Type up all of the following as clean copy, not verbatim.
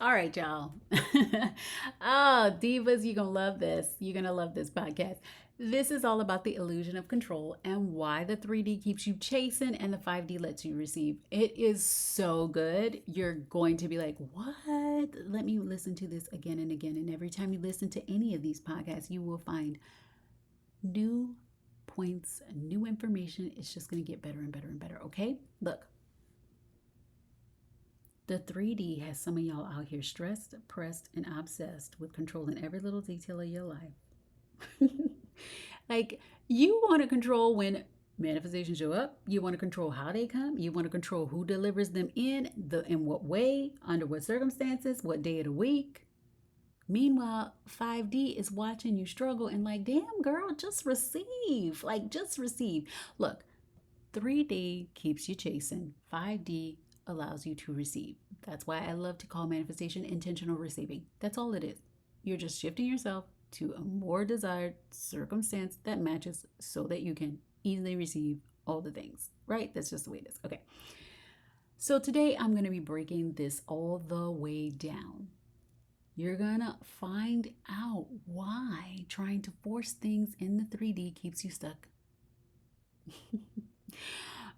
All right, y'all. Oh, divas, you're going to love this. You're going to love this podcast. This is all about the illusion of control and why the 3D keeps you chasing and the 5D lets you receive. It is so good. You're going to be like, what? Let me listen to this again and again. And every time you listen to any of these podcasts, you will find new points, new information. It's just going to get better and better and better. Okay? Look, the 3D has some of y'all out here stressed, pressed, and obsessed with controlling every little detail of your life. Like, you want to control when manifestations show up. You want to control how they come. You want to control who delivers them in what way, under what circumstances, what day of the week. Meanwhile, 5D is watching you struggle and like, damn girl, just receive. Like, just receive. Look, 3D keeps you chasing. 5D allows you to receive. That's why I love to call manifestation intentional receiving. That's all it is. You're just shifting yourself to a more desired circumstance that matches so that you can easily receive all the things, right? That's just the way it is. Okay. So today I'm going to be breaking this all the way down. You're going to find out why trying to force things in the 3D keeps you stuck.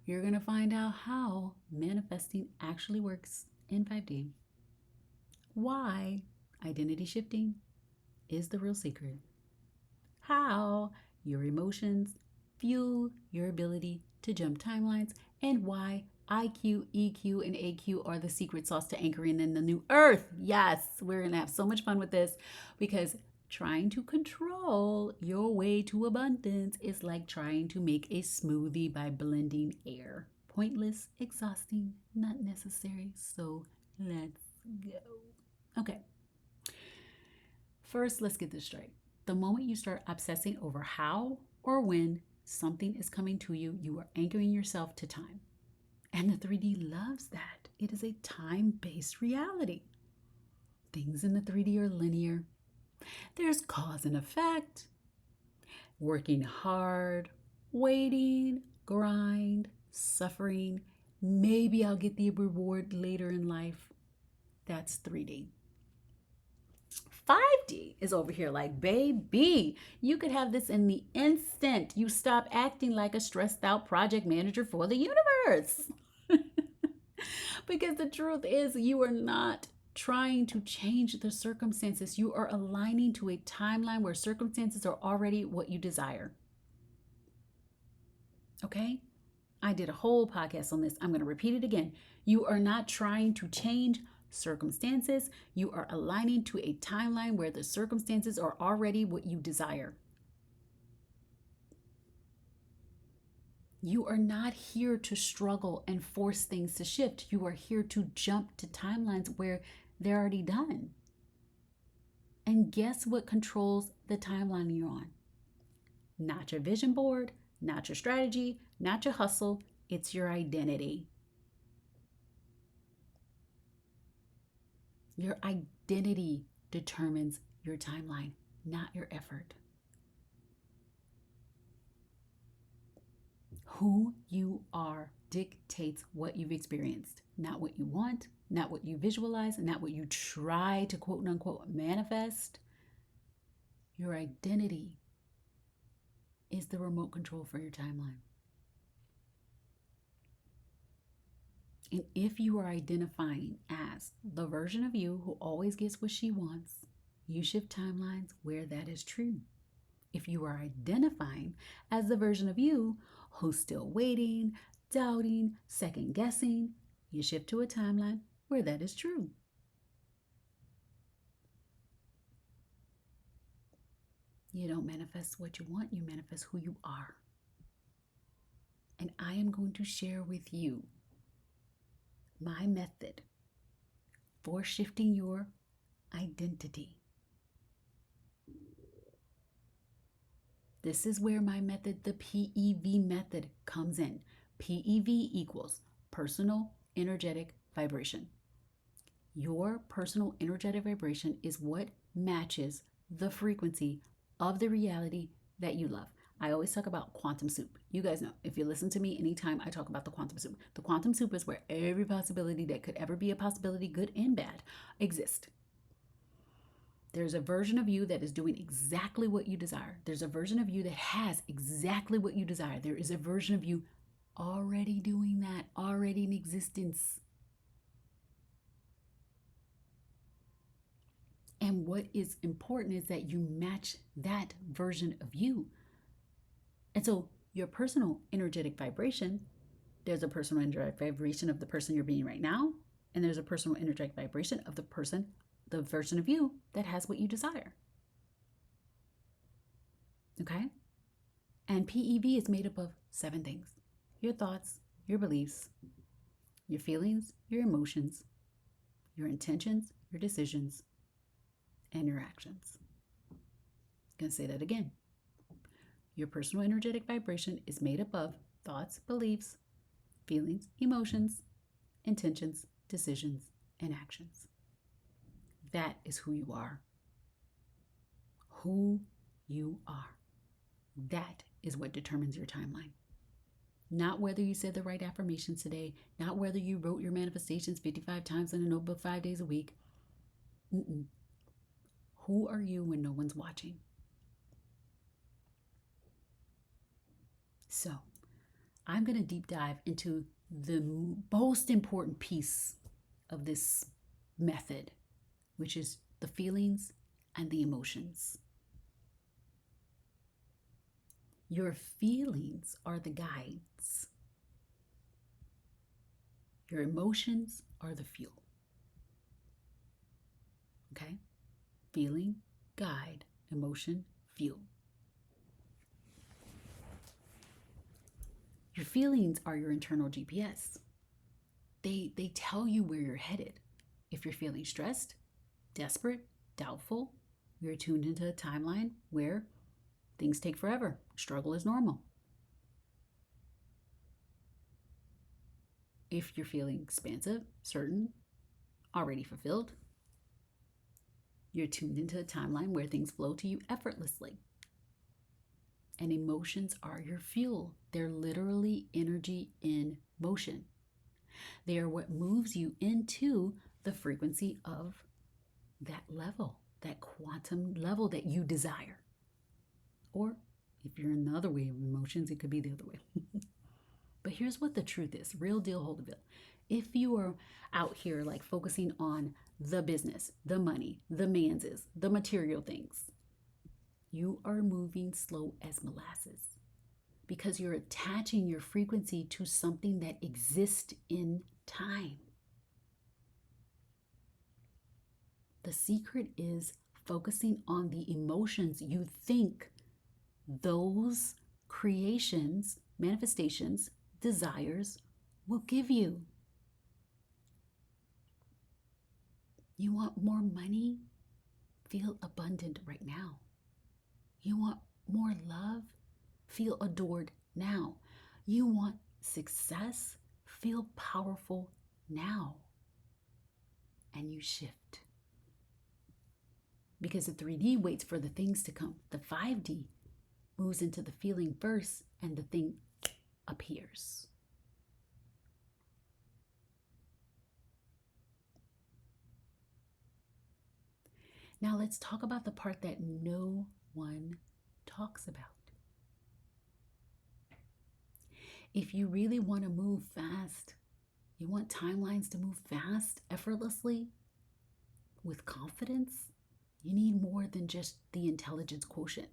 You're going to find out how manifesting actually works in 5D. Why identity shifting is the real secret. How your emotions fuel your ability to jump timelines, and why IQ, EQ, and AQ are the secret sauce to anchoring in the new earth. Yes, we're going to have so much fun with this because trying to control your way to abundance is like trying to make a smoothie by blending air. Pointless, exhausting, not necessary. So let's go. Okay, first, let's get this straight. The moment you start obsessing over how or when something is coming to you, you are anchoring yourself to time. And the 3D loves that. It is a time based reality. Things in the 3D are linear. There's cause and effect, working hard, waiting, grind, suffering. Maybe I'll get the reward later in life. That's 3D. 5D is over here like, baby, you could have this in the instant you stop acting like a stressed out project manager for the universe. Because the truth is, you are not trying to change the circumstances. You are aligning to a timeline where circumstances are already what you desire. Okay? I did a whole podcast on this. I'm going to repeat it again. You are not trying to change circumstances. You are aligning to a timeline where the circumstances are already what you desire. You are not here to struggle and force things to shift. You are here to jump to timelines where they're already done. And guess what controls the timeline you're on? Not your vision board, not your strategy, not your hustle. It's your identity. Your identity determines your timeline, not your effort. Who you are dictates what you've experienced, not what you want, not what you visualize, not what you try to quote unquote manifest. Your identity is the remote control for your timeline. And if you are identifying as the version of you who always gets what she wants, you shift timelines where that is true. If you are identifying as the version of you who's still waiting, doubting, second guessing, you shift to a timeline where that is true. You don't manifest what you want, you manifest who you are. And I am going to share with you my method for shifting your identity. This is where my method, the PEV method, comes in. PEV equals personal energetic vibration. Your personal energetic vibration is what matches the frequency of the reality that you love. I always talk about quantum soup. You guys know, if you listen to me anytime I talk about the quantum soup, the quantum soup is where every possibility that could ever be a possibility, good and bad, exists. There's a version of you that is doing exactly what you desire. There's a version of you that has exactly what you desire. There is a version of you already doing that, already in existence. And what is important is that you match that version of you. And so your personal energetic vibration, there's a personal energetic vibration of the person you're being right now, and there's a personal energetic vibration of the person, the version of you that has what you desire. Okay? And PEV is made up of 7 things: your thoughts, your beliefs, your feelings, your emotions, your intentions, your decisions, and your actions. I'm going to say that again. Your personal energetic vibration is made up of thoughts, beliefs, feelings, emotions, intentions, decisions, and actions. That is who you are. Who you are. That is what determines your timeline. Not whether you said the right affirmations today, not whether you wrote your manifestations 55 times in a notebook 5 days a week. Mm-mm. Who are you when no one's watching? So, I'm going to deep dive into the most important piece of this method, which is the feelings and the emotions. Your feelings are the guides. Your emotions are the fuel. Okay? Feeling, guide, emotion, fuel. Your feelings are your internal GPS. They tell you where you're headed. If you're feeling stressed, desperate, doubtful, you're tuned into a timeline where things take forever. Struggle is normal. If you're feeling expansive, certain, already fulfilled, you're tuned into a timeline where things flow to you effortlessly. And emotions are your fuel. They're literally energy in motion. They are what moves you into the frequency of that level, that quantum level that you desire. Or if you're in the other way of emotions, it could be the other way. But here's what the truth is, real deal, hold of it. If you are out here like focusing on the business, the money, the manses, the material things, you are moving slow as molasses because you're attaching your frequency to something that exists in time. The secret is focusing on the emotions you think those creations, manifestations, desires will give you. You want more money? Feel abundant right now. You want more love? Feel adored now. You want success? Feel powerful now. And you shift. Because the 3D waits for the things to come. The 5D moves into the feeling first and the thing appears. Now let's talk about the part that no one talks about. If you really want to move fast, you want timelines to move fast, effortlessly, with confidence, you need more than just the intelligence quotient.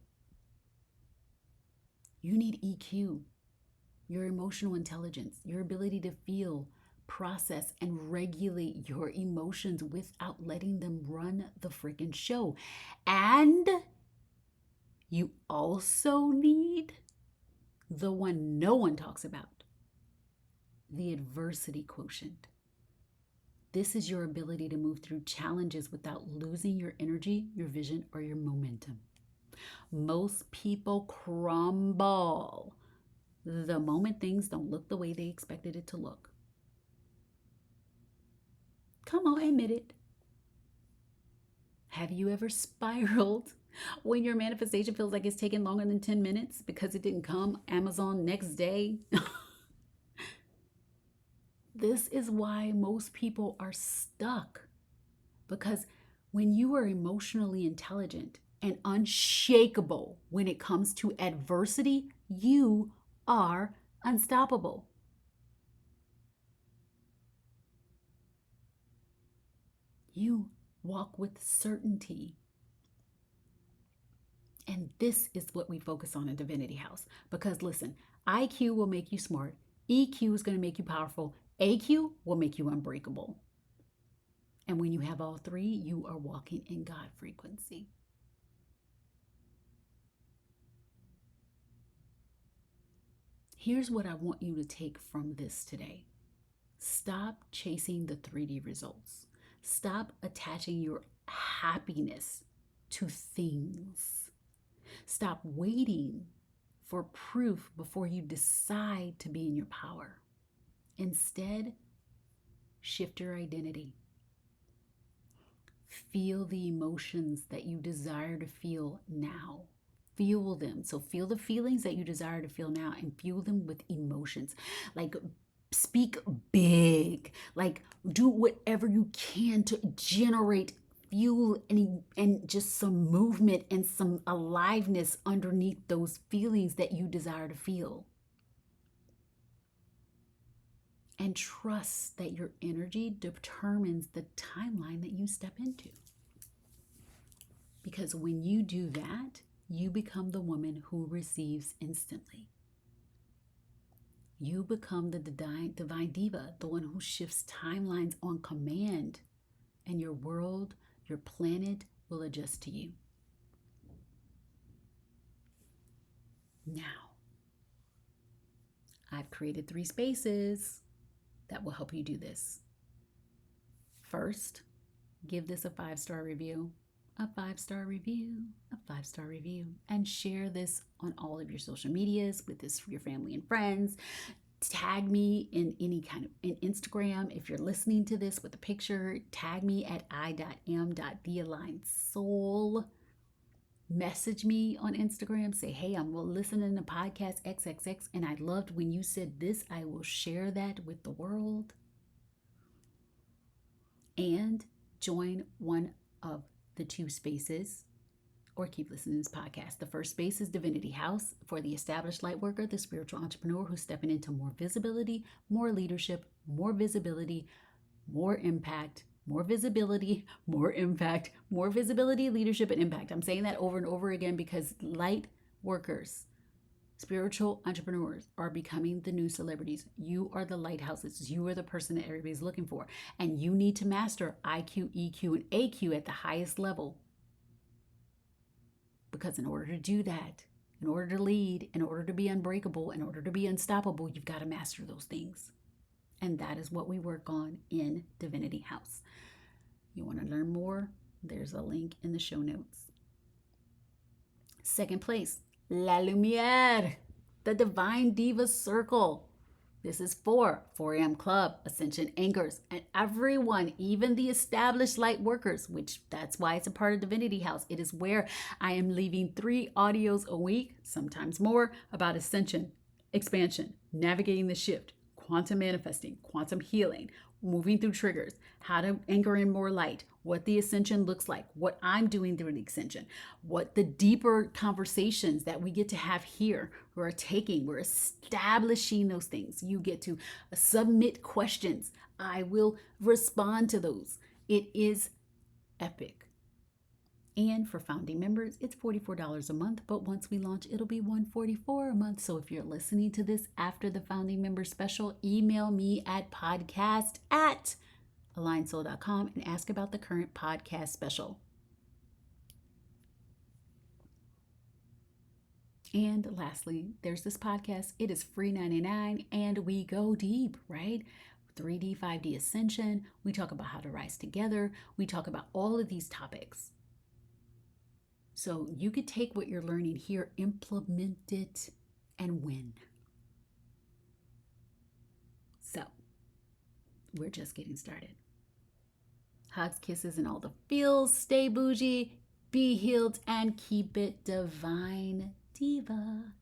You need EQ, your emotional intelligence, your ability to feel, process, and regulate your emotions without letting them run the freaking show. And you also need the one no one talks about, the adversity quotient. This is your ability to move through challenges without losing your energy, your vision, or your momentum. Most people crumble the moment things don't look the way they expected it to look. Come on, admit it. Have you ever spiraled When your manifestation feels like it's taking longer than 10 minutes because it didn't come Amazon next day. This is why most people are stuck, because when you are emotionally intelligent and unshakable when it comes to adversity, you are unstoppable. You walk with certainty. And this is what we focus on in Divinity House. Because listen, IQ will make you smart, EQ is going to make you powerful, AQ will make you unbreakable. And when you have all three, you are walking in God frequency. Here's what I want you to take from this today. Stop chasing the 3D results. Stop attaching your happiness to things. Stop waiting for proof before you decide to be in your power. Instead, shift your identity. Feel the emotions that you desire to feel now. Feel them. So feel the feelings that you desire to feel now and fuel them with emotions. Like speak big. Like do whatever you can to generate fuel and just some movement and some aliveness underneath those feelings that you desire to feel. And trust that your energy determines the timeline that you step into. Because when you do that, you become the woman who receives instantly. You become the divine diva, the one who shifts timelines on command, and your world, your planet will adjust to you. Now, I've created 3 spaces that will help you do this. First, give this a 5-star review. A 5-star review, a 5-star review, and share this on all of your social medias with your family and friends. Tag me in any kind of in Instagram. If you're listening to this with a picture, tag me at i.m.thealignedsoul. Message me on Instagram. Say, hey, I'm listening to podcast XXX, and I loved when you said this. I will share that with the world. And join one of the 2 spaces, or keep listening to this podcast. The first space is Divinity House for the established light worker, the spiritual entrepreneur who's stepping into more visibility, more leadership, more visibility, more impact, more visibility, more impact, more visibility, leadership, and impact. I'm saying that over and over again because light workers, spiritual entrepreneurs are becoming the new celebrities. You are the lighthouses. You are the person that everybody's looking for. And you need to master IQ, EQ, and AQ at the highest level. Because in order to do that, in order to lead, in order to be unbreakable, in order to be unstoppable, you've got to master those things. And that is what we work on in Divinity House. You want to learn more? There's a link in the show notes. Second place, La Lumiere, the Divine Diva Circle. This is for 4 a.m. Club, Ascension Anchors, and everyone, even the established light workers, which that's why it's a part of Divinity House. It is where I am leaving 3 audios a week, sometimes more, about ascension, expansion, navigating the shift, quantum manifesting, quantum healing, moving through triggers, how to anchor in more light, what the ascension looks like, what I'm doing through the ascension, what the deeper conversations that we get to have here, we're establishing those things. You get to submit questions. I will respond to those. It is epic. And for founding members, it's $44 a month, but once we launch, it'll be $144 a month. So if you're listening to this after the founding member special, email me at podcast@alignedsoul.com and ask about the current podcast special. And lastly, there's this podcast. It is free 99 and we go deep, right? 3D, 5D ascension. We talk about how to rise together. We talk about all of these topics. So you could take what you're learning here, implement it, and win. So we're just getting started. Hugs, kisses, and all the feels. Stay bougie. Be healed and keep it divine, Diva.